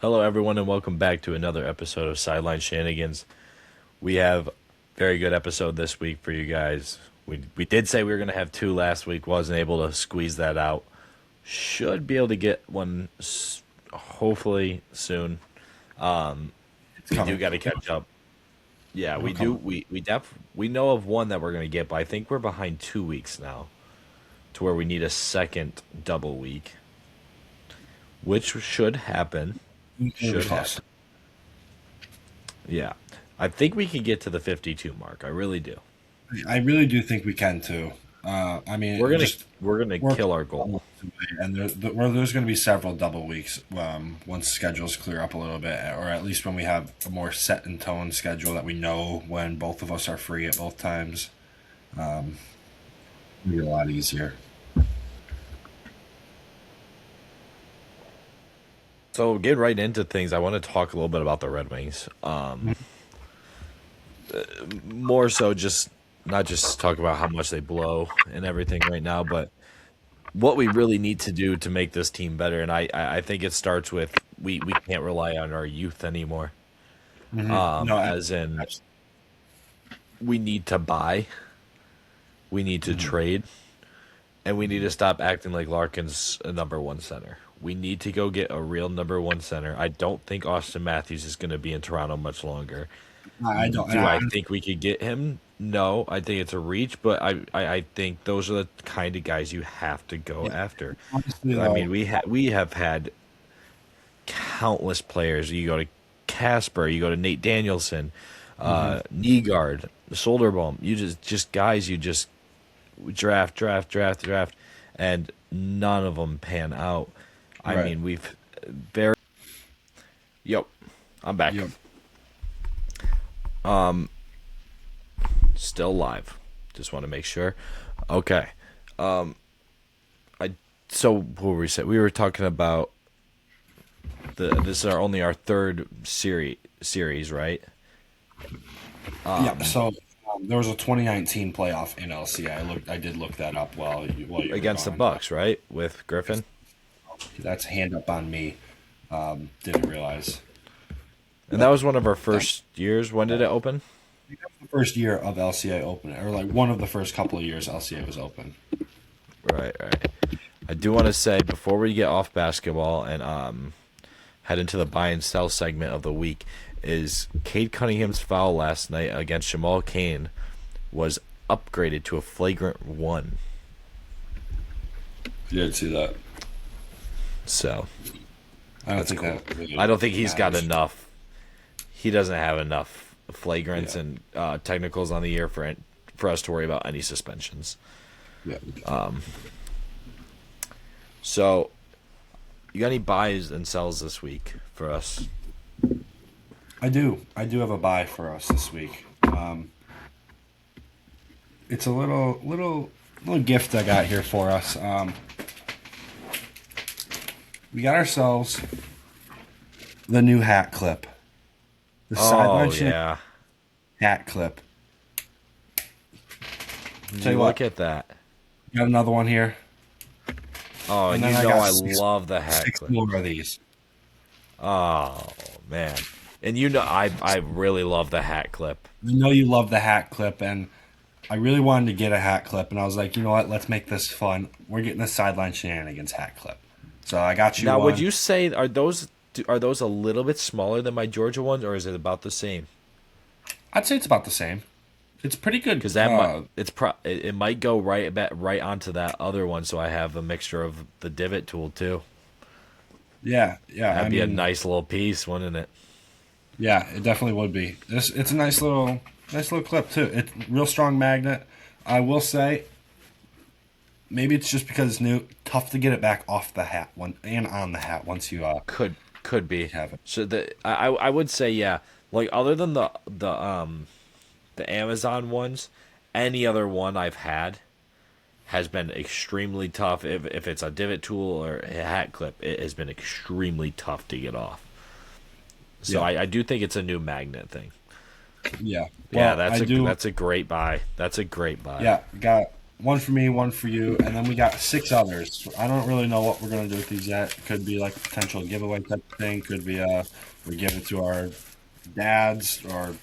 Hello, everyone, and welcome back to another episode of Sideline Shenanigans. We have a very good episode this week for you guys. We did say we were going to have two last week, wasn't able to squeeze that out. Should be able to get one hopefully soon. It's We do coming. got to catch up. Yeah, It'll we do. come. We know of one that we're going to get, but I think we're behind 2 weeks now, to where we need a second double week, which should happen. It'll be Should close. happen. Yeah. I think we can get to the 52 mark. I really do. I really do think we can too. I mean, We're gonna just we're gonna work kill our goal. and there's going to be several double weeks once schedules clear up a little bit, or at least when we have a more set in tone schedule that we know when both of us are free at both times. It'll be a lot easier. So get right into things. I want to talk a little bit about the Red Wings. More so just not just talk about how much they blow and everything right now, but what we really need to do to make this team better. And I think it starts with we can't rely on our youth anymore. No, As in we need to buy, we need to trade, and we need to stop acting like Larkin's a number one center. We need to go get a real number one center. I don't think Austin Matthews is going to be in Toronto much longer. I don't. Do I think we could get him? No, I think it's a reach, but I think those are the kind of guys you have to go after. Honestly, I though, mean, we have had countless players. You go to Casper, you go to Nate Danielson, Nygaard, Soderbaum. You just guys you just draft, and none of them pan out. I right. mean, we've very. Yep, I'm back. Yep. Still live. Just want to make sure. Okay. I so what were we saying? We were talking about this is our third series, right? Yeah. So there was a 2019 playoff in LCA. I did look that up while you were Against the gone. Bucks, right? With Griffin. That's a hand up on me. Didn't realize. And that But was one of our first years. When did it open? the first year of LCA open, or like one of the first couple of years LCA was open. Right. I do want to say before we get off basketball and head into the buy and sell segment of the week is Cade Cunningham's foul last night against Jamal Cain was upgraded to a flagrant one. You did see that. So I don't that's think cool. that really I don't think he's got matters. enough. He doesn't have enough flagrants Yeah. and technicals on the year for us to worry about any suspensions. Yeah. So, you got any buys and sells this week for us? I do. I do have a buy for us this week. It's a little gift I got here for us. We got ourselves the new hat clip. The Oh sideline yeah, hat clip. Tell you you look what, at that. got another one here, Oh, and and then you I know got I love the hat six clip. more of these. Oh man, and you know I really love the hat clip. I know you love the hat clip, and I really wanted to get a hat clip, and I was like, you know what? Let's make this fun. We're getting a sideline shenanigans hat clip. So I got you Now, would one. you say are those a little bit smaller than my Georgia ones, or is it about the same? I'd say it's about the same. It's pretty good. Because that might it might go right onto that other one, so I have a mixture of the divot tool too. Yeah, yeah. That'd I be a mean, nice little piece, wouldn't it? yeah, it definitely would be. It's a nice little clip too. It's real strong magnet. I will say, maybe it's just because it's new. Tough to get it back off the hat one and on the hat once you Could be. have it. So I would say yeah. Like other than the Amazon ones, any other one I've had has been extremely tough. If it's a divot tool or a hat clip, it has been extremely tough to get off. So Yeah, I do think it's a new magnet thing. yeah. Yeah, Well, I do. that's a great buy. That's a great buy. Yeah, got one for me, one for you, and then we got 6 others. I don't really know what we're gonna do with these yet. Could be like a potential giveaway type of thing. Could be we give it to our dads or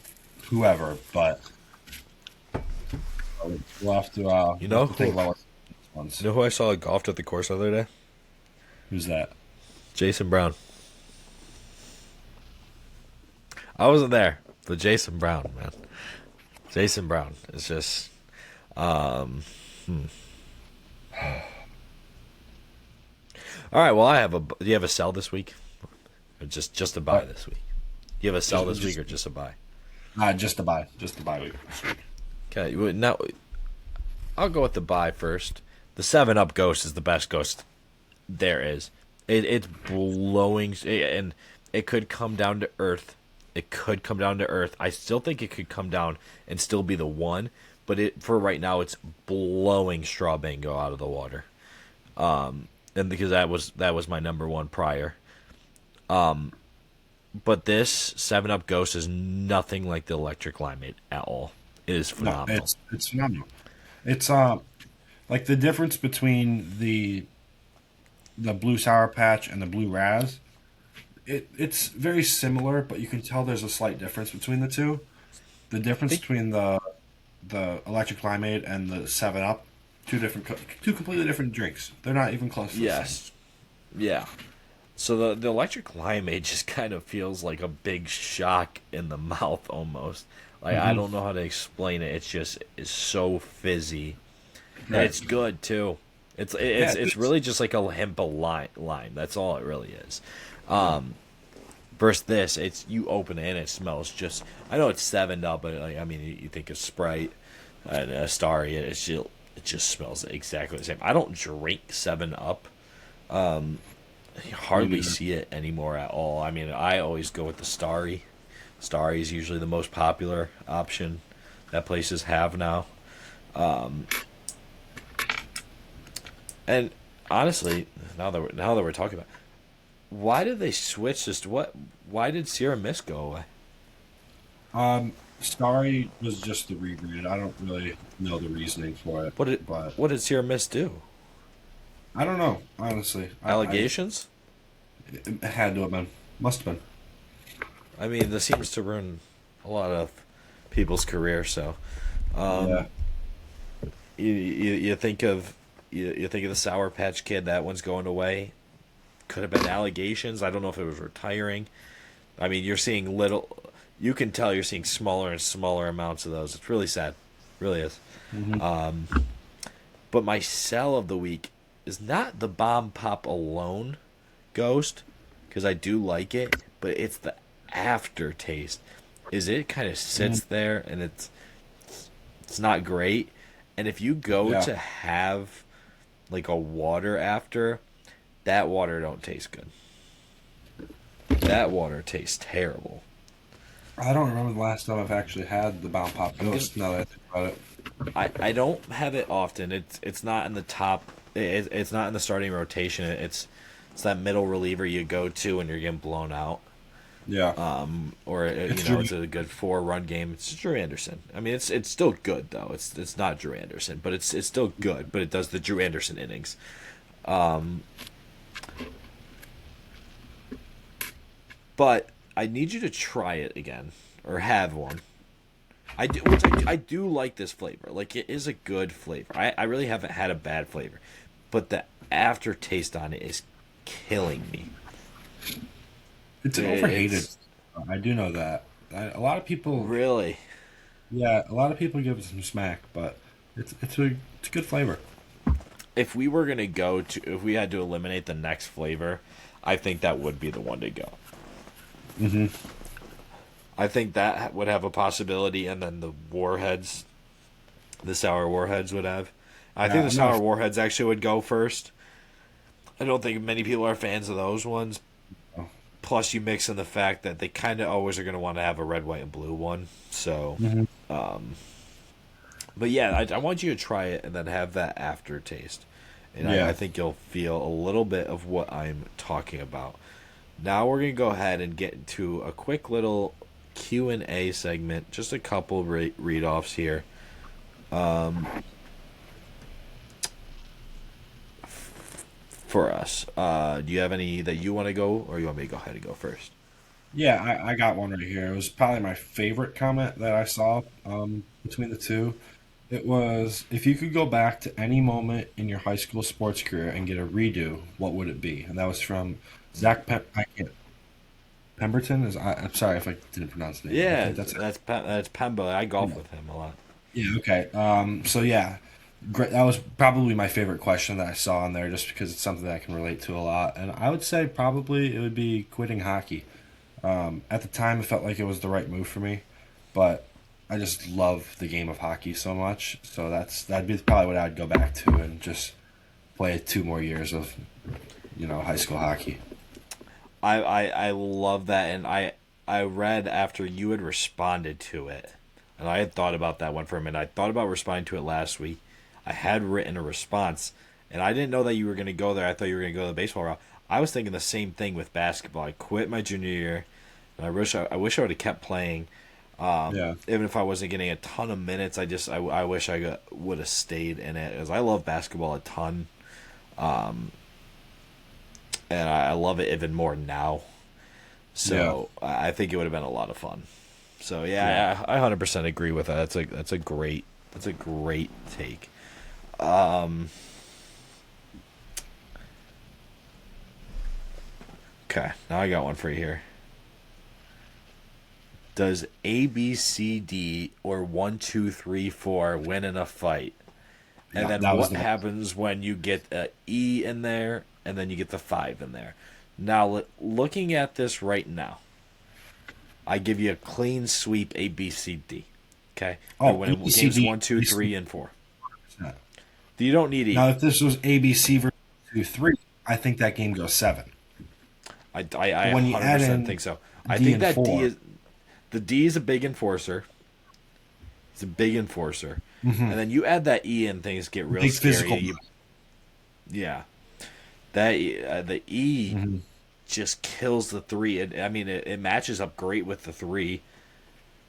whoever. But we'll have to You know think who? about what ones. You know who I saw golfed at the course the other day? Who's that? Jason Brown. I wasn't there, but Jason Brown, man. Jason Brown is just. Um, All right. Well, I have a. Do you have a sell this week, or just a buy this week? Do you have a sell this week or just a buy? Just to buy week this week. Okay. Now, I'll go with the buy first. The 7-Up Ghost is the best ghost there is. It's blowing, and it could come down to earth. It could come down to earth. I still think it could come down and still be the one, but for right now, it's blowing Straw Bingo out of the water. And because that was my number one prior. But this 7-Up Ghost is nothing like the Electric Limeade at all. It is No, phenomenal. it's phenomenal. It's like the difference between the blue sour patch and the blue raz. It's very similar, but you can tell there's a slight difference between the two. The difference between the electric limeade and the 7-Up, two completely different drinks. They're not even close to the same. Yes. Yeah. So the electric limeade just kind of feels like a big shock in the mouth almost. Like I don't know how to explain it. It's so fizzy. And Right. it's good too. Yeah, It's really just like a hemp lime. That's all it really is. Versus this, it's you open it and it smells just. I know it's 7-Up, but like, I mean, you think of Sprite and Starry, it just smells exactly the same. I don't drink 7-Up. You hardly see it anymore at all. I mean, I always go with the Starry. Starry is usually the most popular option that places have now. And honestly, now that we're talking about, why did they switch this? Why did Sierra Mist go away? Starry was just the rebrand. I don't really know the reasoning for it, What did but what did Sierra Mist do? I don't know. Honestly, Allegations? It had to have been. Must have been. I mean, this seems to ruin a lot of people's career. So, Yeah. you think of you think of the Sour Patch Kid. That one's going away. Could have been allegations. I don't know if it was retiring. I mean, you're seeing little. You can tell you're seeing smaller and smaller amounts of those. It's really sad, really is. But my sell of the week is not the Bomb Pop alone, Ghost, because I do like it, but it's the aftertaste. Is it kind of sits there and it's not great, and if you go Yeah. to have like a water after, that water don't taste good. That water tastes terrible. I don't remember the last time I've actually had the Bound Pop Ghost. Now that I think about it. I don't have it often. It's not in the top. It's not in the starting rotation. It's that middle reliever you go to when you're getting blown out. Yeah. Or It's it's Drew- a good 4-run game. It's Drew Anderson. I mean, it's still good though. It's not Drew Anderson, but it's still good. But it does the Drew Anderson innings. But I need you to try it again or have one. I do like this flavor. Like it is a good flavor. I really haven't had a bad flavor, but the aftertaste on it is killing me. It's It's- overhated. I do know that. A lot of people, Really, yeah, a lot of people give it some smack, but it's a good flavor. if we were gonna go to, if we had to eliminate the next flavor, I think that would be the one to go. I think that would have a possibility, and then the Warheads, the Sour Warheads would have. I think Yeah, the Sour Warheads actually would go first. I don't think many people are fans of those ones. Oh. Plus, you mix in the fact that they kind of always are going to want to have a red, white, and blue one. So, but yeah, I want you to try it and then have that aftertaste. And Yeah. I think you'll feel a little bit of what I'm talking about. Now we're going to go ahead and get into a quick little Q&A segment. Just a couple read-offs here. for us. Do you have any that you want to go, or you want me to go ahead and go first? Yeah, I got one right here. It was probably my favorite comment that I saw between the two. It was, if you could go back to any moment in your high school sports career and get a redo, what would it be? And that was from I can't, Pemberton. I'm sorry if I didn't pronounce the name. I Yeah, think that's it. that's Pemba. I golf Yeah. with him a lot. Yeah. Okay. So yeah, great. That was probably my favorite question that I saw on there, just because it's something that I can relate to a lot. And I would say probably it would be quitting hockey. At the time, it felt like it was the right move for me, but I just love the game of hockey so much. So that'd be probably what I'd go back to and just play 2 more years of high school hockey. I love that, and I read after you had responded to it, and I had thought about that one for a minute. I thought about responding to it last week. I had written a response, and I didn't know that you were going to go there. I thought you were going to go the baseball route. I was thinking the same thing with basketball. I quit my junior year, and I wish I would have kept playing. Yeah. Even if I wasn't getting a ton of minutes, I wish would have stayed in it, because I love basketball a ton, and I love it even more now. Yeah. So I think it would have been a lot of fun. So Yeah. yeah, I 100% agree with that. That's a great take. Okay, now I got one for you here. Does A B C D or 1 2 3 4 win in a fight? And Yeah. then That was what the happens when you get a E in there and then you get the 5 in there? Now, looking at this right now, I give you a clean sweep A B C D. Okay, you oh win in games ABCD. 1 2 3 and 4. You don't need Now, E. if this was ABC versus 2-3, I think that game goes 7. I But when you add 100% in think so. I D think and that 4, the D is a big enforcer. It's a big enforcer, and then you add that E and things get real big scary. physical. Yeah, that the E Mhm. just kills the 3. I mean, it matches up great with the 3,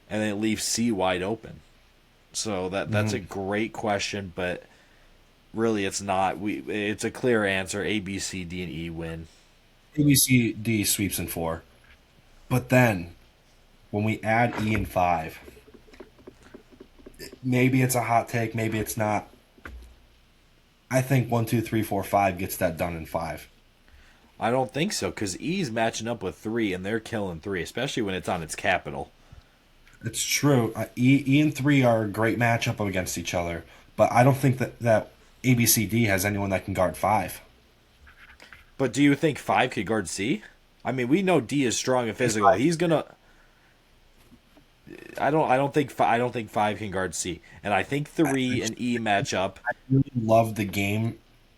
and then it leaves C wide open. So that's a great question, but really it's not. It's a clear answer. A, B, C, D, and E win. ABCD sweeps in 4. But then when we add E in 5, maybe it's a hot take, maybe it's not. I think 1 2 3 4 5 gets that done in 5. I don't think so, because E's matching up with 3, and they're killing 3, especially when it's on its capital. It's true. E and 3 are a great matchup against each other, but I don't think that ABCD has anyone that can guard 5. But do you think 5 could guard C? I mean, we know D is strong and physical. He's gonna. I don't think 5 can guard C, and I think I, 3 and E match up. really love the game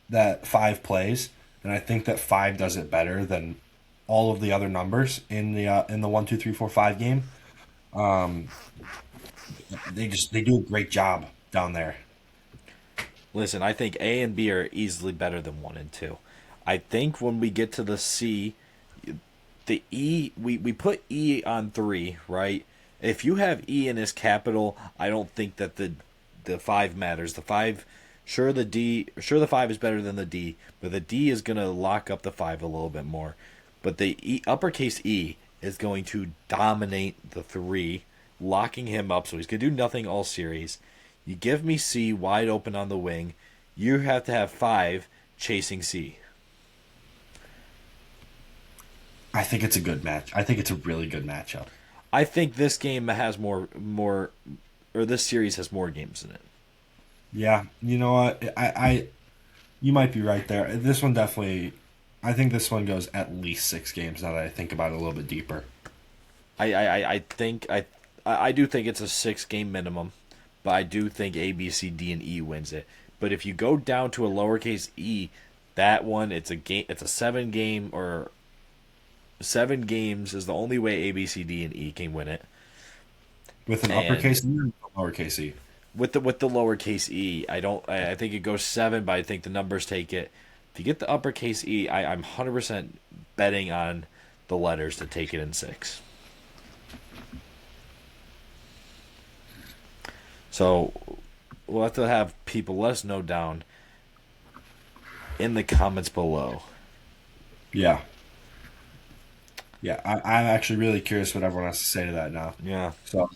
that 5 plays, and I think that 5 does it better than all of the other numbers in the 1 2 3 4 5 game. Um, they do a great job down there. Listen, I think A and B are easily better than 1 and 2. I think when we get to the C, the E, we put E on 3, right? If you have E in his capital, I don't think that the 5 matters. The 5, sure the 5 is better than the D, but the D is gonna lock up the 5 a little bit more. But the uppercase E is going to dominate the 3, locking him up, so he's gonna do nothing all series. You give me C wide open on the wing. You have to have 5 chasing C. I think it's a good match. I think it's a really good matchup. I think this game has or this series has more games in it. Yeah, you know what? You might be right there. This one definitely. I think this one goes at least 6 games. Now that I think about it a little bit deeper. I do think it's a 6 game minimum, but I do think A, B, C, D, and E wins it. But if you go down to a lowercase E, that one it's a game. It's a 7 game, or 7 games is the only way A, B, C, D, and E can win it. With an And uppercase E or lowercase e. with the lowercase E, I think it goes 7, but I think the numbers take it. If you get the uppercase E, I'm 100% betting on the letters to take it in 6. So we'll have to have people let us know down in the comments below. Yeah. Yeah, I'm actually really curious what everyone has to say to that now. Yeah. So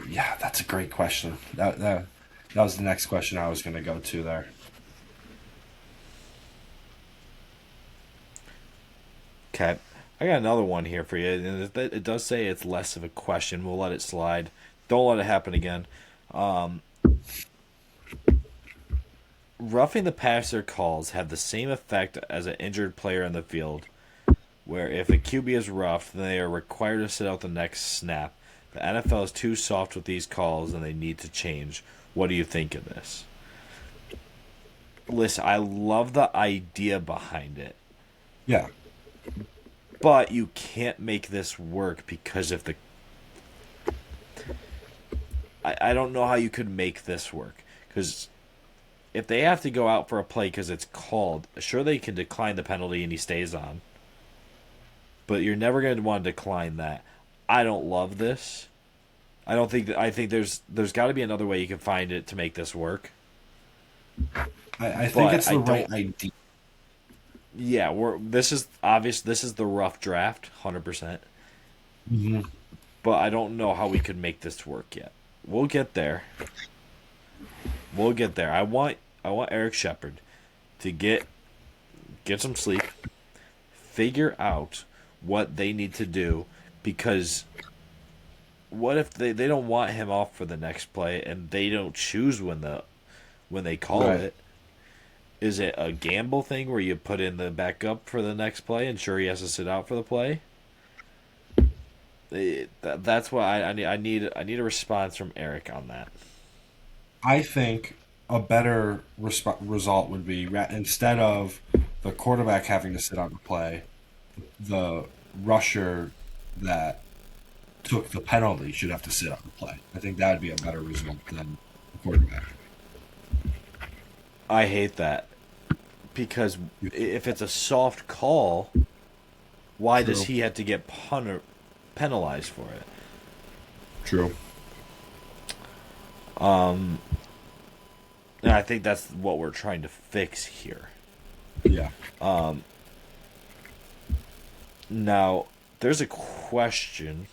yeah, that's a great question. That was the next question I was going to go to there. Okay. I got another one here for you. And it does say it's less of a question. We'll let it slide. Don't let it happen again. Roughing the passer calls have the same effect as an injured player in the field, where if a QB is roughed, then they are required to sit out the next snap. The NFL is too soft with these calls and they need to change. What do you think of this? Listen, I love the idea behind it, Yeah. but you can't make this work because if the. I don't know how you could make this work. Because if they have to go out for a play because it's called, sure they can decline the penalty and he stays on. But you're never going to want to decline that. I don't love this. I don't think that. I think there's got to be another way you can find it to make this work. I think But it's the I right don't- idea. Yeah, this is obvious. This is the rough draft, 100%. Mhm. But I don't know how we could make this work yet. We'll get there. We'll get there. I want Eric Shepard to get some sleep, figure out what they need to do, because what if they don't want him off for the next play and they don't choose when they call Right. it? Is it a gamble thing where you put in the backup for the next play and sure he has to sit out for the play? That's why I need a response from Eric on that. I think a better result would be instead of the quarterback having to sit out and play, the rusher that took the penalty should have to sit out and play. I think that would be a better result than the quarterback. I hate that because if it's a soft call, why does True. he have to get penalized for it? True. And I think that's what we're trying to fix here. Yeah. Now, there's a question.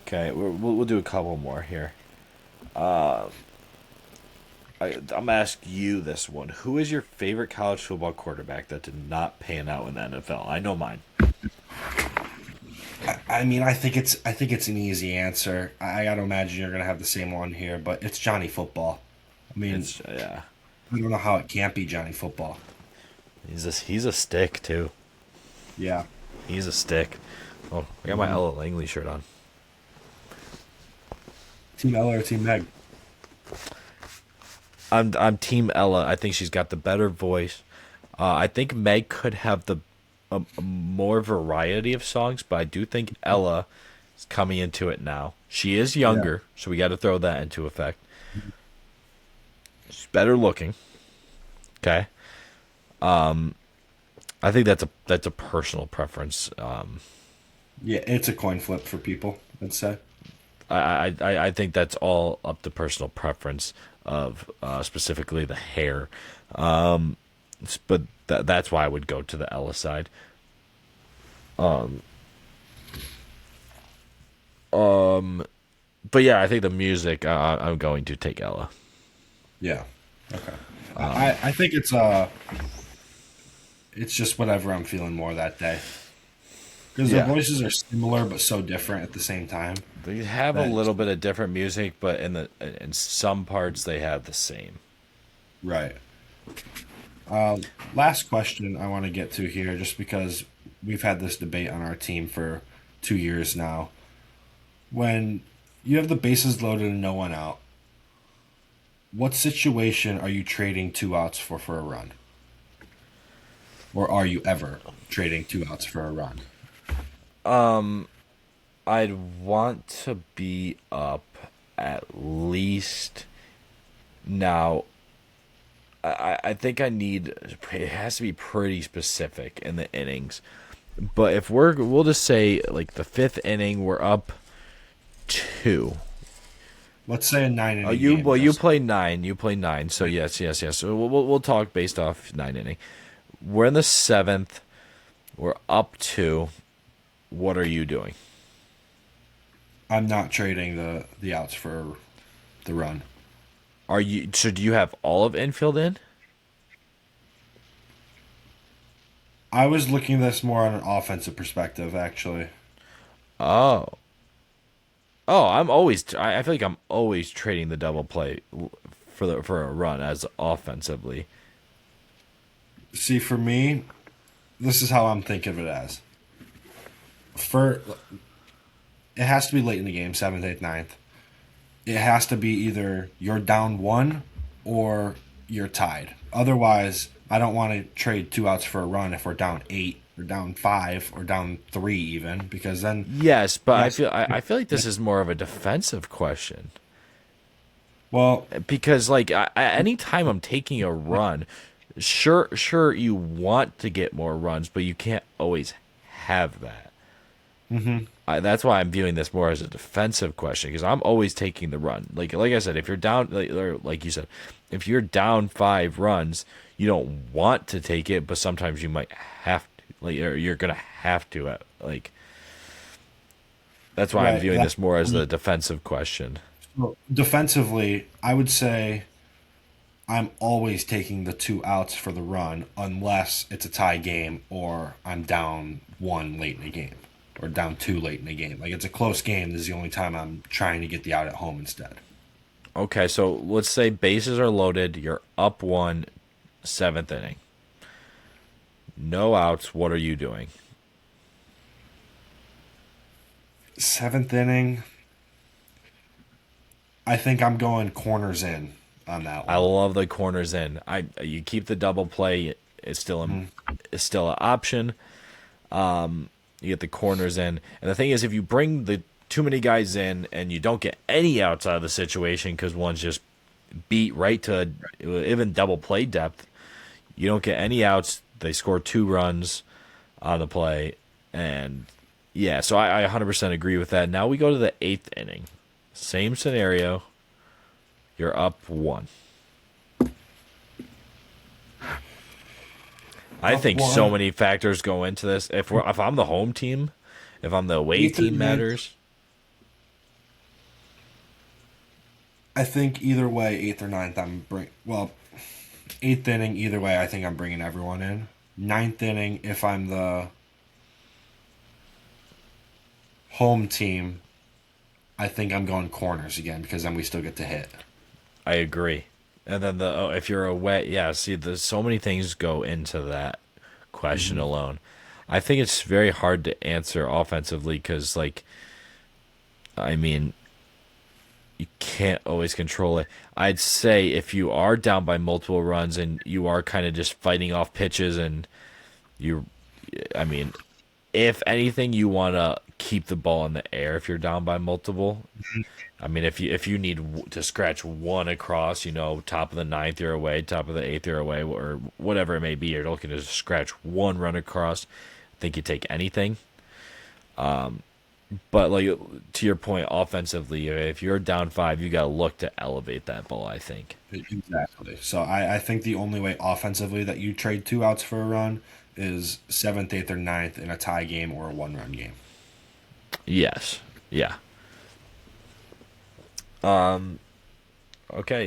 Okay, we'll do a couple more here. I'm gonna ask you this one: who is your favorite college football quarterback that did not pan out in the NFL? I know mine. I mean, I think it's an easy answer. I gotta imagine you're gonna have the same one here, but it's Johnny Football. I mean, Yeah, I don't know how it can't be Johnny Football. he's a stick too. Yeah. He's a stick. Oh, I got my Ella Langley shirt on. Team Ella or Team Meg? I'm Team Ella. I think she's got the better voice. I think Meg could have a more variety of songs, but I do think Ella is coming into it now. She is younger, so we got to throw that into effect. She's better looking. Okay. I think that's a personal preference. Yeah, it's a coin flip for people, I'd say. I think that's all up to personal preference of specifically the hair. But that's why I would go to the Ella side. But yeah, I think the music. I'm going to take Ella. Yeah. Okay. I think it's just whatever I'm feeling more that day. Because Yeah. their voices are similar but so different at the same time. They have a That- little bit of different music, but in some parts they have the same. Right. Last question I want to get to here, just because we've had this debate on our team for 2 years now. When you have the bases loaded and no one out, what situation are you trading 2 outs for a run? Or are you ever trading 2 outs for a run? I'd want to be up at least now. I think I need it has to be pretty specific in the innings. But if we'll just say like the fifth inning, we're up 2. Let's say a 9 inning You game. well, you Just play nine. You play nine. So yes, yes, yes. So we'll talk based off 9 inning. We're in the seventh. We're up two. What are you doing? I'm not trading the outs for the run. Are you? Should you have all of infield in? I was looking at this more on an offensive perspective, actually. Oh, oh. I'm always. I feel like I'm always trading the double play for a run as offensively. See, for me, this is how I'm thinking of it as. For it has to be late in the game, seventh, eighth, ninth. It has to be either you're down one or you're tied. Otherwise, I don't want to trade two outs for a run if we're down eight or down five or down three even because then Yes, but yes, I feel like this is more of a defensive question well, because like any time I'm taking a run, sure you want to get more runs, but you can't always have that. That's why I'm viewing this more as a defensive question because I'm always taking the run. Like I said, if you're down, like you said, if you're down 5 runs, you don't want to take it, but sometimes you might have to. Like or you're gonna have to. Like that's why I'm right. viewing this more as the defensive question. Defensively, I would say I'm always taking the two outs for the run unless it's a tie game or I'm down one late in the game or down two late in the game. Like it's a close game. This is the only time I'm trying to get the out at home instead. Okay, so let's say bases are loaded. You're up one, 7th inning. No outs. What are you doing? Seventh inning, I think I'm going corners in on that I one. love the corners in. I you keep the double play. It's still an option. You get the corners in, and the thing is, if you bring the too many guys in and you don't get any outs out of the situation because one's just beat right to even double play depth, you don't get any outs. They score 2 runs on the play, and yeah, so I 100% agree with that. Now we go to the 8th inning. Same scenario. You're up one. I Up think so one. many factors go into this. If I'm the home team, if I'm the away Eighth team and ninth. matters. I think either way, eighth or ninth, eighth inning either way. I think I'm bringing everyone in. Ninth inning, if I'm the home team, I think I'm going corners again because then we still get to hit. I agree. And then if you're away, yeah. See, there's so many things go into that question alone. I think it's very hard to answer offensively because, like, I mean, you can't always control it. I'd say if you are down by multiple runs and you are kind of just fighting off pitches and you, I mean, if anything, you want to keep the ball in the air if you're down by multiple. I mean, if you need to scratch one across, top of the ninth you're away, top of the eighth you're away, or whatever it may be, you're looking to scratch one run across. I think you take anything. But like to your point, offensively, if you're down 5, you got to look to elevate that ball. I think. Exactly. So I think the only way offensively that you trade two outs for a run is seventh, eighth, or ninth in a tie game or a one-run game. Yes. Yeah. Okay.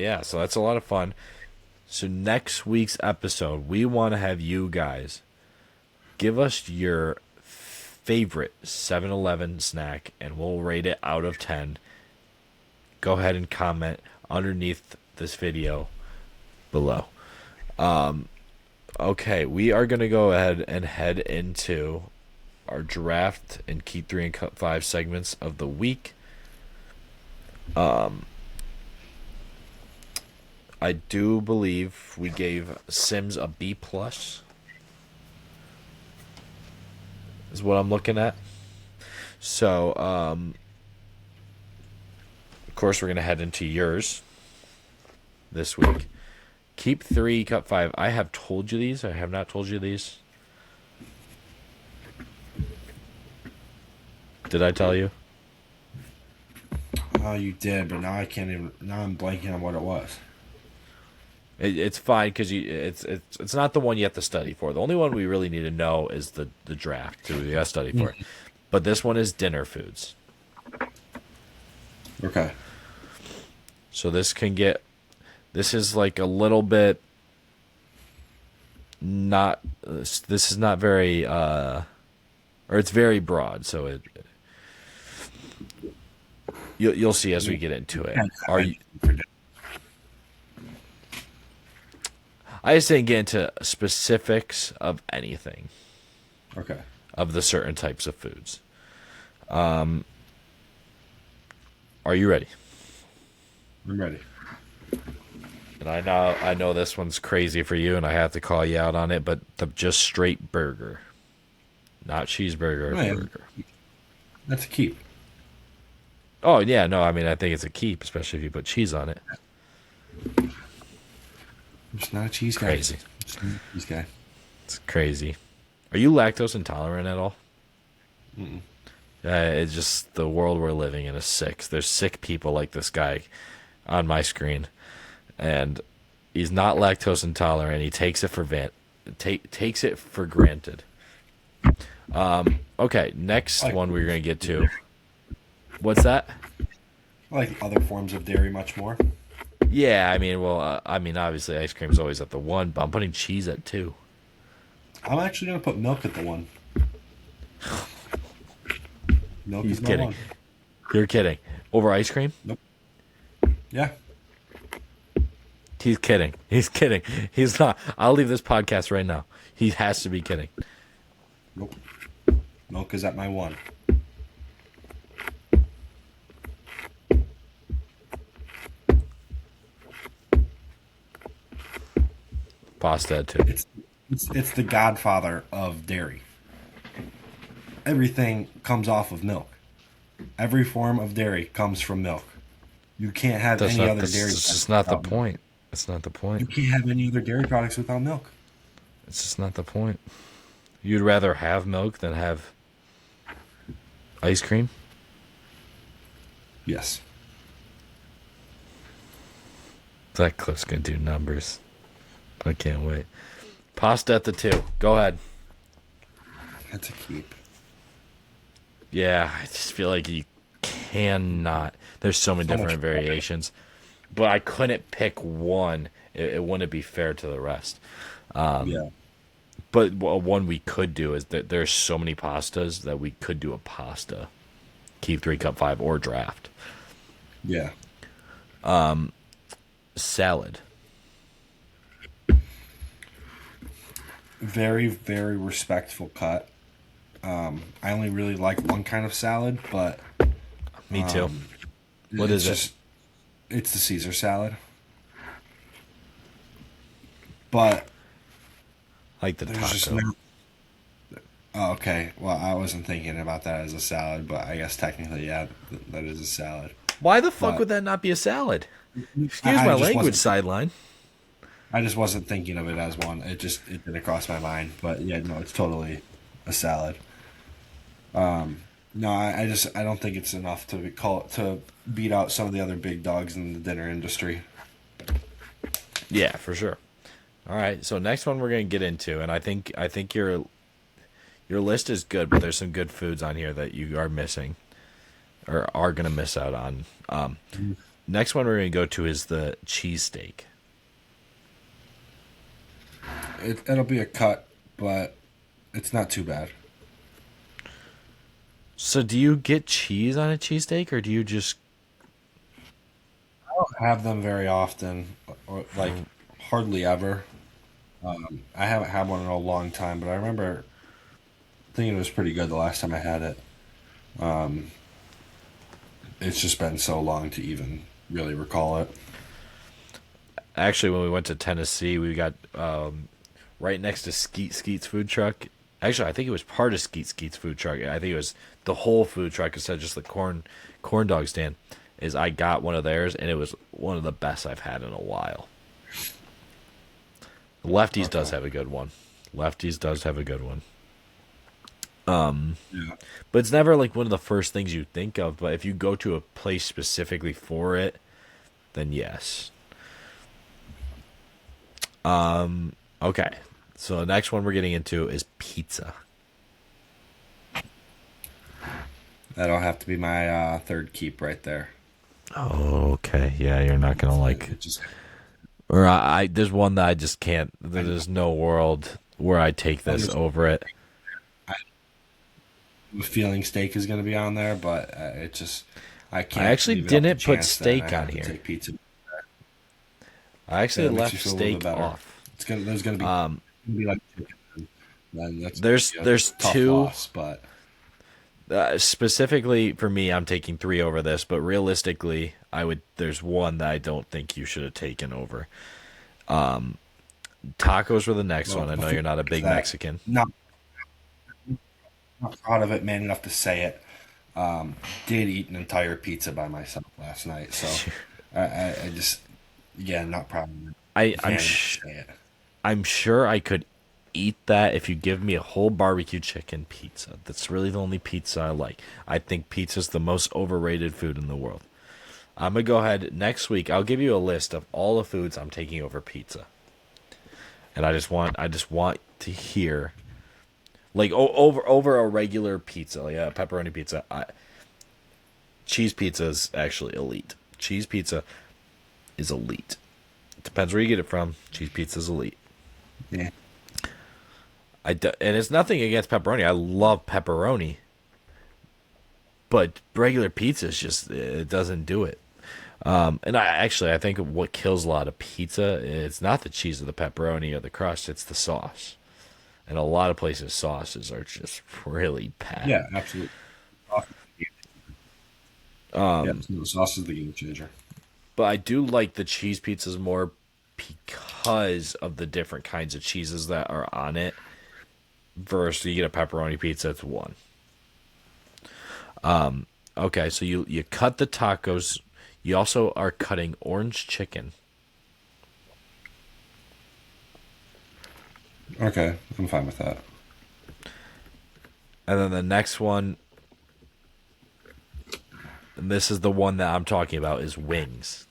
Yeah. So that's a lot of fun. So next week's episode, we want to have you guys give us your favorite 7-Eleven snack, and we'll rate it out of 10. Go ahead and comment underneath this video below. Okay, we are going to go ahead and head into our draft and key 3 and cut 5 segments of the week. I do believe we gave Sims a B plus. Is what I'm looking at. So, of course, we're gonna head into yours this week. Keep 3, cut 5. I have told you these. I have not told you these. Did I tell you? Oh, you did, but now I can't even. Now I'm blanking on what it was. It's fine because it's not the one you have to study for. The only one we really need to know is the draft. So we got to study for it. But this one is dinner foods. Okay. So this is like a little bit not. This is not very or it's very broad. So you'll see as we get into it. Are you? I just didn't get into specifics of anything Okay. of the certain types of foods. Are you ready? I'm ready. And I know this one's crazy for you, and I have to call you out on it. But the just straight burger, not cheeseburger, Oh, yeah. burger. That's a keep. Oh yeah, no, I mean I think it's a keep, especially if you put cheese on it. I'm just not a cheese guy. Crazy. Just not a cheese guy. It's crazy. Are you lactose intolerant at all? It's just the world we're living in is sick. There's sick people like this guy on my screen, and he's not lactose intolerant. He takes it for takes it for granted. Okay, next one we're gonna get to. What's that? I like other forms of dairy much more. Yeah, I mean, well, I mean, obviously, ice cream's always at the one, but I'm putting cheese at two. I'm actually gonna put milk at the one. Milk He's is my kidding. one. You're kidding. Over ice cream? Nope. Yeah. He's kidding. He's kidding. He's not. I'll leave this podcast right now. He has to be kidding. Nope. Milk is at my one. Pasta at two. It's the godfather of dairy. Everything comes off of milk. Every form of dairy comes from milk. You can't have any other dairy. That's just not the without milk. point. That's not the You point. can't have any other dairy products without milk. It's just not the point. You'd rather have milk than have ice cream? Yes. That clip's gonna do numbers. I can't wait. Pasta at the two. Go ahead. That's a keep. Yeah, I just feel like you cannot. There's so many So much different variations, but I couldn't pick one. It wouldn't be fair to the rest. Yeah. But one we could do is that there's so many pastas that we could do a pasta, keep 3 cup 5 or draft Yeah. salad. Very, very respectful cut. I only really like one kind of salad, but Me too. What is it? It's the Caesar salad. But Like the there's just taco. no. Oh, okay. Well, I wasn't thinking about that as a salad, but I guess technically, yeah, that is a salad. Why the fuck But- would that not be a salad? Excuse I my just language, wasn't- sideline. I just wasn't thinking of it as one. It didn't cross my mind. But yeah, no, it's totally a salad. No, I don't think it's enough to beat out some of the other big dogs in the dinner industry. Yeah, for sure. All right, so next one we're gonna get into, and I think your list is good, but there's some good foods on here that you are missing, or are gonna miss out on. Next one we're gonna go to is the cheesesteak. It'll be a cut, but it's not too bad. So do you get cheese on a cheesesteak, or do you just? I don't have them very often, or like hardly ever. I haven't had one in a long time, but I remember thinking it was pretty good the last time I had it. It's just been so long to even really recall it. Actually, when we went to Tennessee, we got right next to Skeet Skeet's food truck. Actually, I think it was part of Skeet Skeet's food truck. I think it was the whole food truck instead of just the corn dog stand. Is I got one of theirs, and it was one of the best I've had in a while. Lefties does have a good one. Lefties does have a good one. Yeah. But it's never like one of the first things you think of. But if you go to a place specifically for it, then yes. Okay. So the next one we're getting into is pizza. That'll have to be my third keep right there. Oh, okay. Yeah, you're not gonna like. It just Or there's one that I just can't. There's no world where I take this over it. feeling steak is going to be on there, but it just I can't. I actually leave it up to didn't put chance that I steak have on to here. take pizza. I actually That makes left you feel a little bit steak better. off. There's gonna be like chicken. Then that's There's gonna be a there's tough two loss, but specifically for me. I'm taking three over this, but realistically, I would. There's one that I don't think you should have taken over. Tacos were the next well, one. I know you're not a big that- Mexican. not proud of it, man enough to say it. Did eat an entire pizza by myself last night, so I just not proud of it. I'm Man enough to say it. I'm sure I could eat that if you give me a whole barbecue chicken pizza. That's really the only pizza I like. I think pizza's the most overrated food in the world. I'm gonna go ahead next week. I'll give you a list of all the foods I'm taking over pizza, and I just want to hear, like over a regular pizza, like a pepperoni pizza. Cheese pizza is actually elite. Cheese pizza is elite. Depends where you get it from. Cheese pizza is elite. Yeah. And it's nothing against pepperoni. I love pepperoni, but regular pizza is just it doesn't do it. And I think what kills a lot of pizza it's not the cheese or the pepperoni or the crust, it's the sauce. And a lot of places sauces are just really bad. Yeah, absolutely. The sauce is the game changer. But I do like the cheese pizzas more because of the different kinds of cheeses that are on it. Versus you get a pepperoni pizza, it's one. Okay, so you cut the tacos. You also are cutting orange chicken. Okay, I'm fine with that. And then the next one, and this is the one that I'm talking about, is wings.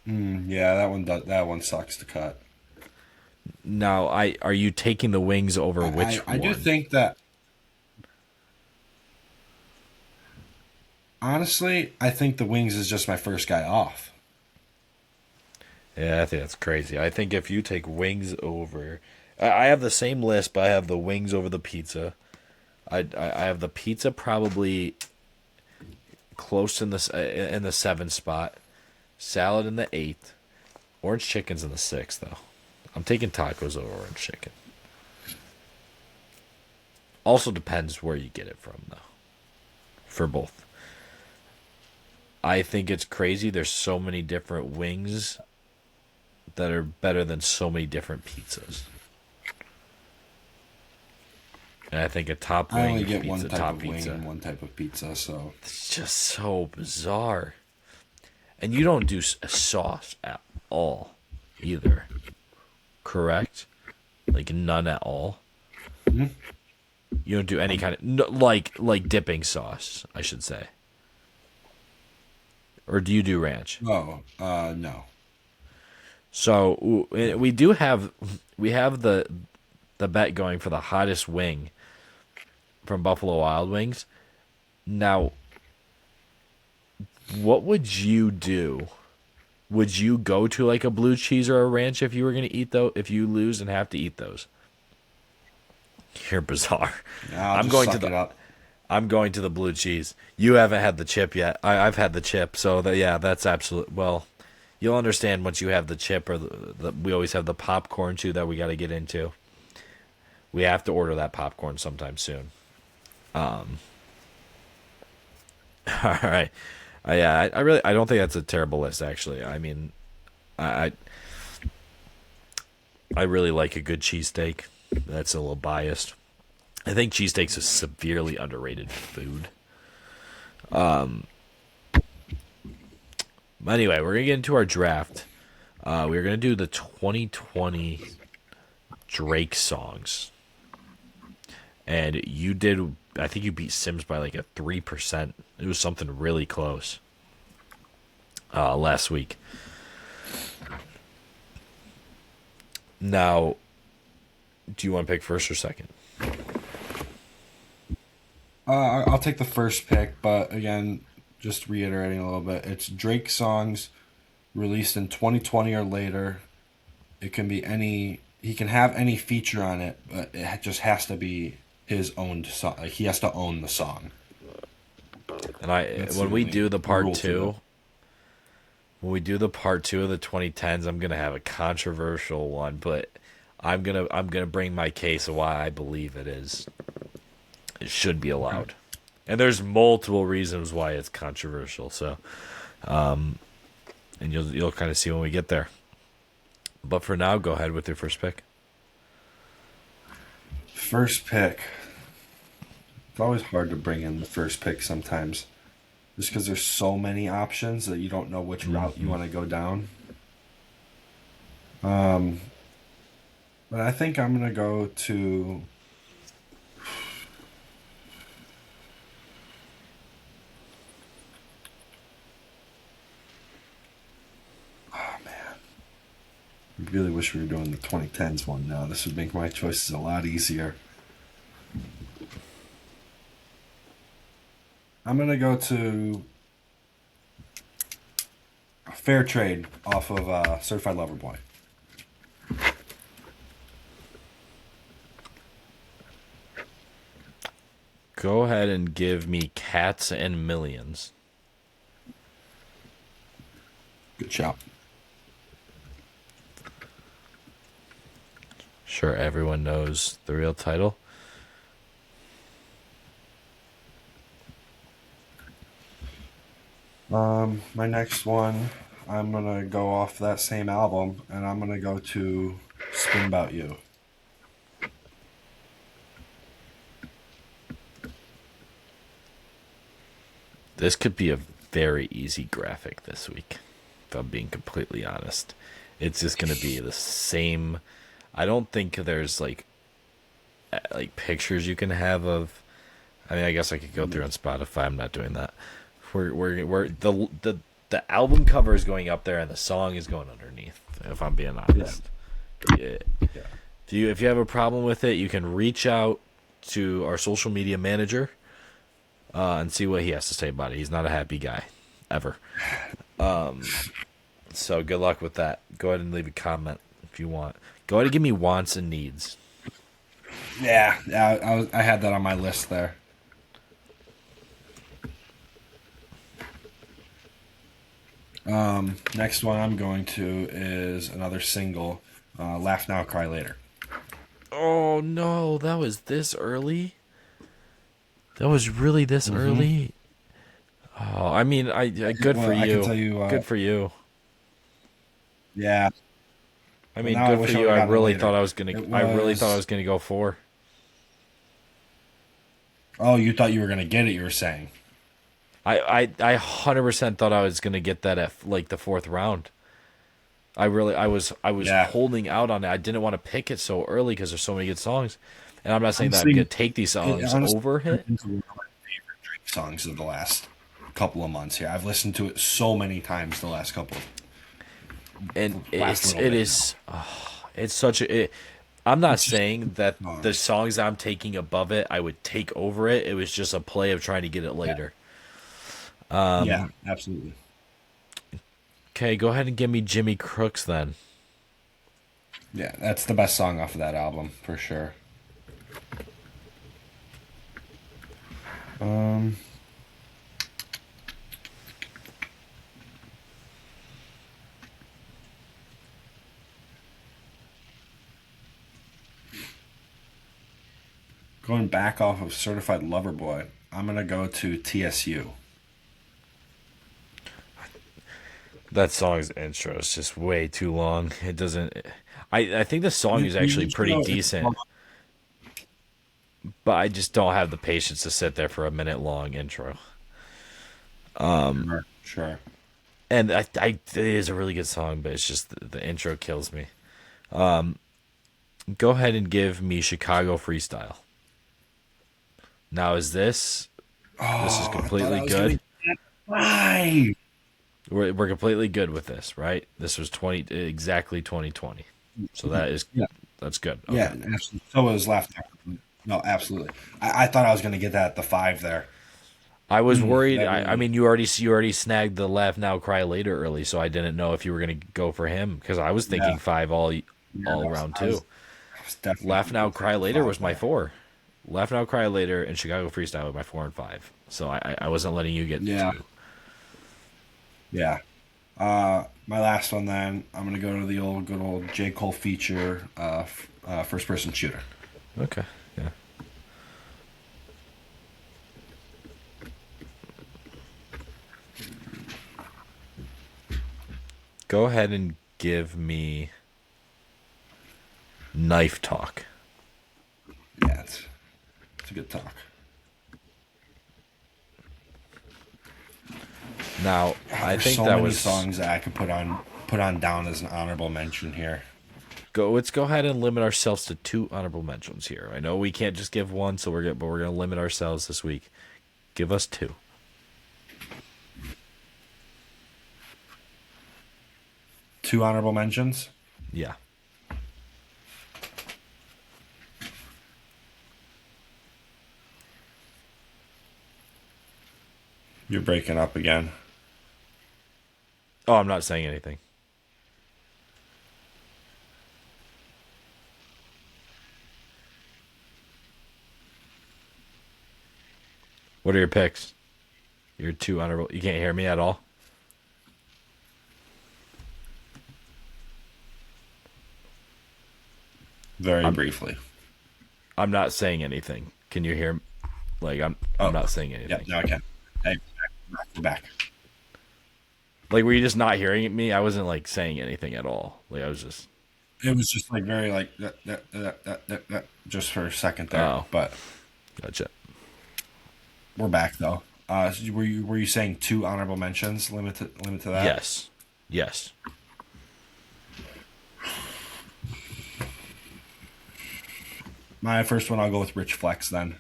Yeah, that one sucks to cut. Now, are you taking the wings over which I one? do think that. Honestly, I think the wings is just my first guy off. Yeah, I think that's crazy. I think if you take wings over, I have the same list, but I have the wings over the pizza. I have the pizza probably close in the 7 spot, salad in the 8th, orange chicken's in the 6th though. I'm taking tacos over orange chicken. Also depends where you get it from though. For both. I think it's crazy. There's so many different wings that are better than so many different pizzas. And I think a top wing I only get beats one a type top of wing pizza. and one type of pizza, so It's just so bizarre. And you don't do a sauce at all either. Correct? Like none at all. Mm-hmm. You don't do any kind of no, like dipping sauce, I should say. Or do you do ranch? no. So we have the bet going for the hottest wing from Buffalo Wild Wings. Now, what would you do? Would you go to like a blue cheese or a ranch if you were going to eat those? If you lose and have to eat those, you're bizarre. I'm going to the. I'm going to the blue cheese. You haven't had the chip yet. I've had the chip, so that's absolute. Well, you'll understand once you have the chip or we always have the popcorn too that we got to get into. We have to order that popcorn sometime soon. All right. I don't think that's a terrible list actually. I mean, I really like a good cheesesteak. That's a little biased. I think cheesesteaks is severely underrated food. Anyway, we're gonna get into our draft. We're gonna do the 2020 Drake songs. And you did, I think you beat Sims by like a 3%. It was something really close last week. Now, do you want to pick first or second? I'll take the first pick, but again, just reiterating a little bit, it's Drake songs released in 2020 or later. It can be any. He can have any feature on it, but it just has to be his own song. Like he has to own the song. And when we do the part two, when we do the part two of the 2010s, I'm gonna have a controversial one, but I'm gonna bring my case of why I believe it is. It should be allowed, and there's multiple reasons why it's controversial. So, and you'll kind of see when we get there. But for now, go ahead with your first pick. First pick. It's always hard to bring in the first pick sometimes, just because there's so many options that you don't know which route you want to go down. But I think I'm gonna go to. Oh man, I really wish we were doing the 2010s one now. This would make my choices a lot easier. I'm gonna go to Fair Trade off of Certified Lover Boy. Go ahead and give me Cats and Millions. Good job. Sure, everyone knows the real title. My next one, I'm gonna go off that same album, and I'm gonna go to Spin About You. This could be a very easy graphic this week, if I'm being completely honest. It's just going to be the same. I don't think there's like pictures you can have of. I mean, I guess I could go through on Spotify. I'm not doing that. We're the album cover is going up there and the song is going underneath. If I'm being honest, yeah. If you have a problem with it, you can reach out to our social media manager and see what he has to say about it. He's not a happy guy, ever. So good luck with that. Go ahead and leave a comment if you want. Go ahead and give me wants and needs. Yeah, I had that on my list there. Next one I'm going to is another single, Laugh Now, Cry Later. Oh no, that was this early? That was really this early? Oh, I mean, I good for I you. can tell you, Good for you. Yeah. I mean, now I good wish for I you. would've I gotten it really later. thought I was gonna. It I really thought I was- was gonna go 4. Oh, you thought you were gonna get it? You were saying. I 100% thought I was gonna get that at like the 4th round. I was Yeah. holding out on it. I didn't want to pick it so early because there's so many good songs, and I'm not saying that I'm Honestly, gonna take these songs honestly, over it. It's one of my favorite Drake songs of the last couple of months here. I've listened to it so many times the last couple. And Last it's little it bit is it's such a I'm not saying that songs. the songs I'm taking above it I would take over it. It was just a play of trying to get it later. Yeah, absolutely. Okay, go ahead and give me Jimmy Crooks then. Yeah, that's the best song off of that album for sure. Um, Going back off of Certified Lover Boy, I'm gonna go to TSU. That song's intro is just way too long. It doesn't. I think the song is actually pretty decent, but I just don't have the patience to sit there for a minute long intro. Sure. And it is a really good song, but it's just the intro kills me. Go ahead and give me Chicago Freestyle. Now, this is Oh, I thought completely I was gonna good. get 5. We're completely good with this, right? This was 2020. So Yeah, that's good. Okay. yeah, absolutely. So was left. No, absolutely. I thought I was gonna get that at the 5 there. I was worried. That I really. mean, you already snagged the Laugh Now Cry Later early, so I didn't know if you were going to go for him because I was Yeah, thinking five yeah. all around I was, too. I was definitely Laugh Now thinking Cry top Later 5 was my there. 4. Laugh Now Cry Later and Chicago Freestyle were my 4 and 5. So I wasn't letting you get Yeah, two. yeah. My last one then. I'm gonna go to the old good old J Cole feature, first person shooter. Okay. Yeah. Go ahead and give me Knife Talk. Yeah, it's a good talk. Now, Oh, I there's think so that many was songs that I could put on down as an honorable mention here. go. Let's go ahead and limit ourselves to 2 honorable mentions here. I know we can't just give one, so we're gonna limit ourselves this week. Give us 2. 2 honorable mentions. Yeah. You're breaking up again. Oh, I'm not saying anything. What are your picks? Your 2 honorable. You can't hear me at all. Very I'm briefly. I'm not saying anything. Can you hear? Like I'm Oh, not saying yep. anything. No, I can. Hey, we're back. Like were you just not hearing me? I wasn't like saying anything at all. Like I was just. It was just like very like just for a second there, Oh, but gotcha. we're back though. So were you saying 2 honorable mentions? Limit to that. Yes. Yes. My first one, I'll go with Rich Flex then.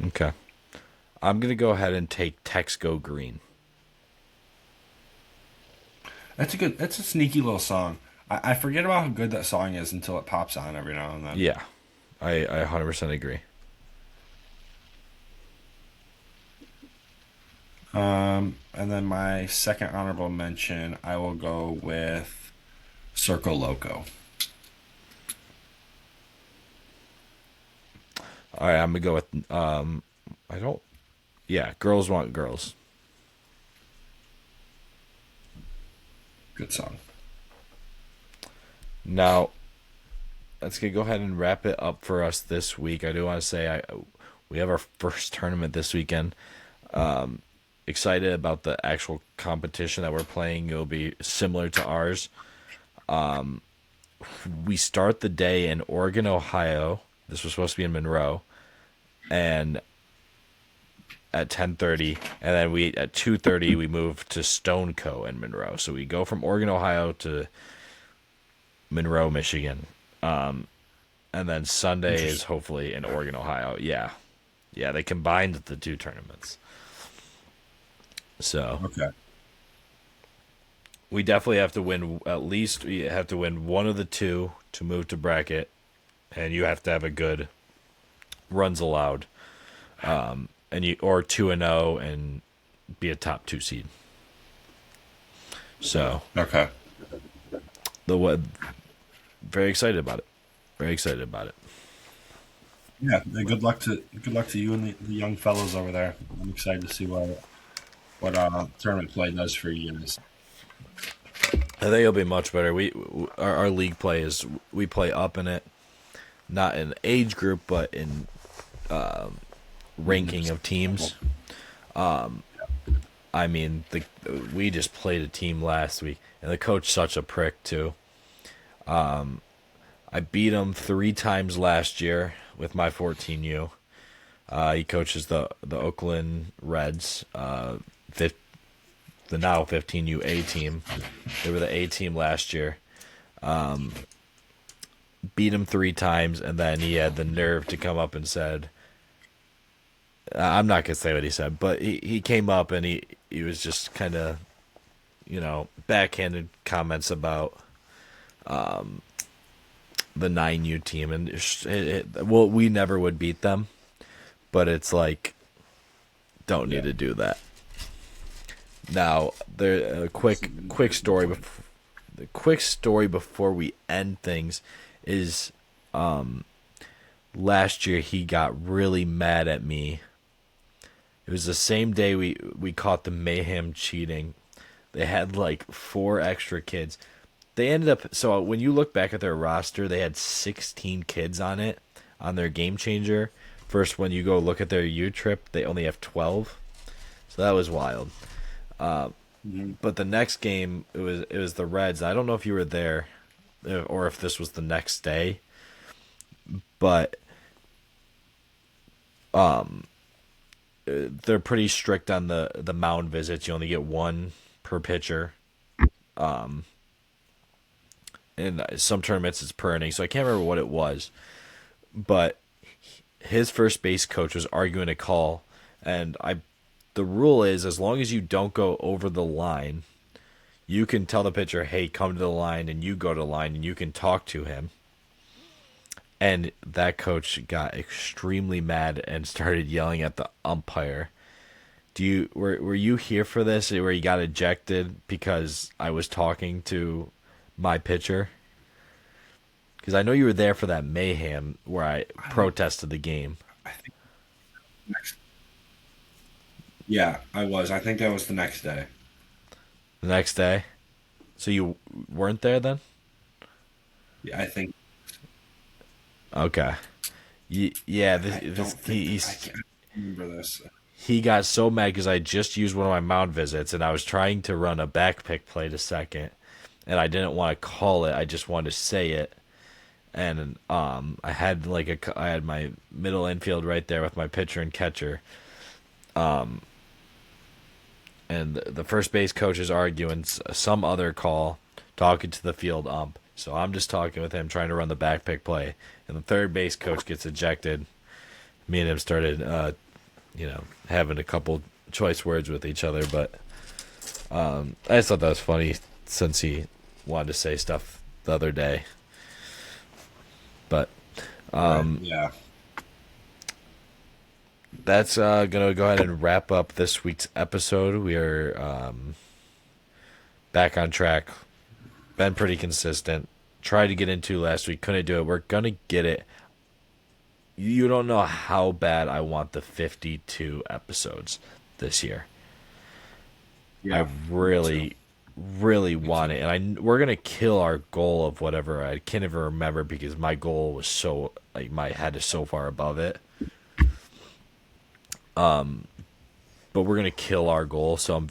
Okay. I'm gonna go ahead and take Tex Go Green. That's a good. That's a sneaky little song. I forget about how good that song is until it pops on every now and then. Yeah. I 100% agree. And then my second honorable mention, I will go with Circo Loco. All right, I'm gonna go with I don't. Yeah, Girls Want Girls. Good song. Now, let's go ahead and wrap it up for us this week. I do want to say we have our first tournament this weekend. Excited about the actual competition that we're playing. It'll be similar to ours. We start the day in Oregon, Ohio. This was supposed to be in Monroe, and at 10:30, and then we at 2:30 we move to Stoneco in Monroe. So we go from Oregon, Ohio to Monroe, Michigan. And then Sunday is Interesting. hopefully in Oregon, Ohio. Yeah. Yeah, they combined the 2 tournaments. So Okay. we definitely have to win at least we have to win one of the two to move to bracket, and you have to have a good runs allowed, and you or 2-0 and be a top 2 seed. So Okay. the what very excited about it. Very excited about it. Yeah. Good luck to you and the young fellows over there. I'm excited to see what tournament play does for you guys. I think it'll be much better. Our league play is we play up in it, not in age group, but in ranking of teams. I mean, we just played a team last week, and the coach such a prick too. I beat him 3 times last year with my 14U. He coaches the Oakland Reds, the now 15U A team. They were the A team last year. beat him 3 times, and then he had the nerve to come up and said, I'm not gonna say what he said, but he came up and he was just kind of, backhanded comments about the 9U team, and well, we never would beat them, but it's like, don't need to do that. Now, there a quick story. The quick story before we end things is, last year he got really mad at me. It was the same day we caught the Mayhem cheating. They had like 4 extra kids. They ended up, so when you look back at their roster, they had 16 kids on it, on their game changer. First, when you go look at their U trip, they only have 12. So that was wild. But the next game, it was the Reds. I don't know if you were there, or if this was the next day, but they're pretty strict on the mound visits. You only get 1 per pitcher. In some tournaments it's per inning, so I can't remember what it was. But his first base coach was arguing a call, and the rule is, as long as you don't go over the line, you can tell the pitcher, hey, come to the line, and you go to the line, and you can talk to him. And that coach got extremely mad and started yelling at the umpire. Were you here for this, where he got ejected because I was talking to my pitcher? Because I know you were there for that Mayhem where I protested the game. I think yeah, I was. I think that was the next day. The next day? So you weren't there then? Yeah, I think. Okay. Yeah, I can't remember this. he got so mad because I just used one of my mound visits and I was trying to run a back pick play to second, and I didn't want to call it. I just wanted to say it. And I had I had my middle infield right there with my pitcher and catcher. And the first base coach is arguing some other call, talking to the field ump. So I'm just talking with him, trying to run the back pick play. And the third base coach gets ejected. Me and him started, having a couple choice words with each other. But I just thought that was funny since he wanted to say stuff the other day. But yeah. that's going to go ahead and wrap up this week's episode. We are back on track. Been pretty consistent. Tried to get into last week. Couldn't do it. We're going to get it. You don't know how bad I want the 52 episodes this year. Yeah. I really want it. And we're going to kill our goal of whatever. I can't even remember because my goal was so, my head is so far above it. But we're going to kill our goal. So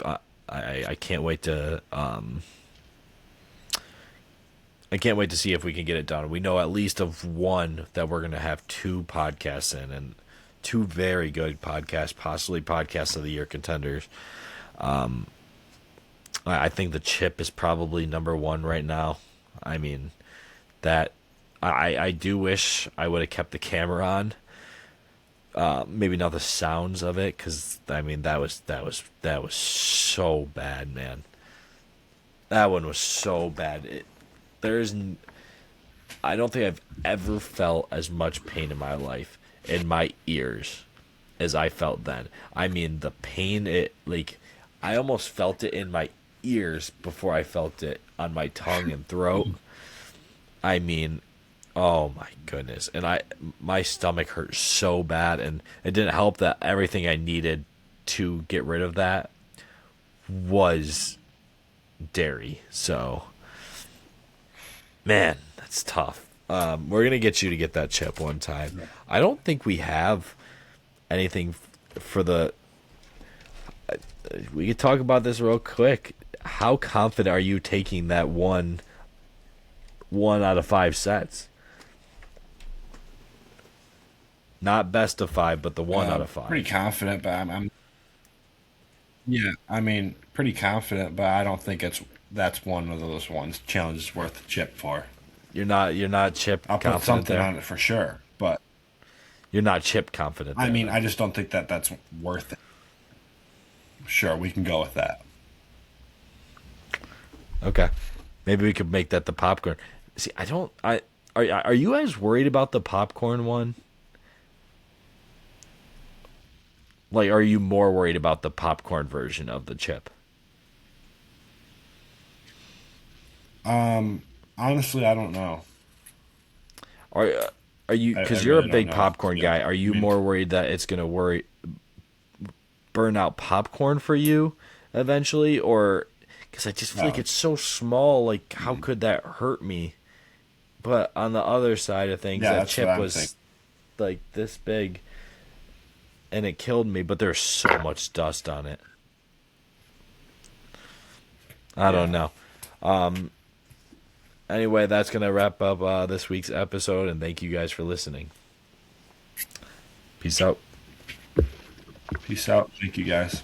I can't wait to, I can't wait to see if we can get it done. We know at least of one that we're going to have 2 podcasts in, and 2 very good podcasts, possibly podcast of the year contenders. I think the chip is probably number 1 right now. I mean, that I do wish I would have kept the camera on. Maybe not the sounds of it, because I mean that was so bad, man. That one was so bad. I don't think I've ever felt as much pain in my life in my ears as I felt then. I mean, the pain, I almost felt it in my ears before I felt it on my tongue and throat. I mean, oh my goodness. And my stomach hurt so bad, and it didn't help that everything I needed to get rid of that was dairy. So, man, that's tough. We're going to get you to get that chip one time. I don't think we have anything for the... We could talk about this real quick. How confident are you taking that one out of 5 sets? Not best of 5, but the 1 out of 5. Pretty confident, but I'm yeah, I mean, pretty confident, but I don't think it's that's one of those ones challenges worth a chip for. You're not chip I'll put confident something there. on it for sure, but You're not chip confident. I there, mean, then. I just don't think that that's worth it. Sure, we can go with that. Okay, maybe we could make that the popcorn. See, I don't. Are you guys worried about the popcorn one? Like, are you more worried about the popcorn version of the chip? Honestly, I don't know. Are you, I because you're really a don't big know. popcorn Yeah. guy? Are you I mean, more worried that it's gonna burn out popcorn for you eventually, or because I just feel like no. it's so small? Like, how could that hurt me? But on the other side of things, Yeah, that that's what chip I'm was thinking. like this big, and it killed me. But there's so much dust on it. I don't Yeah. know. Anyway, that's gonna wrap up this week's episode, and thank you guys for listening. Peace out. Peace out. Thank you guys.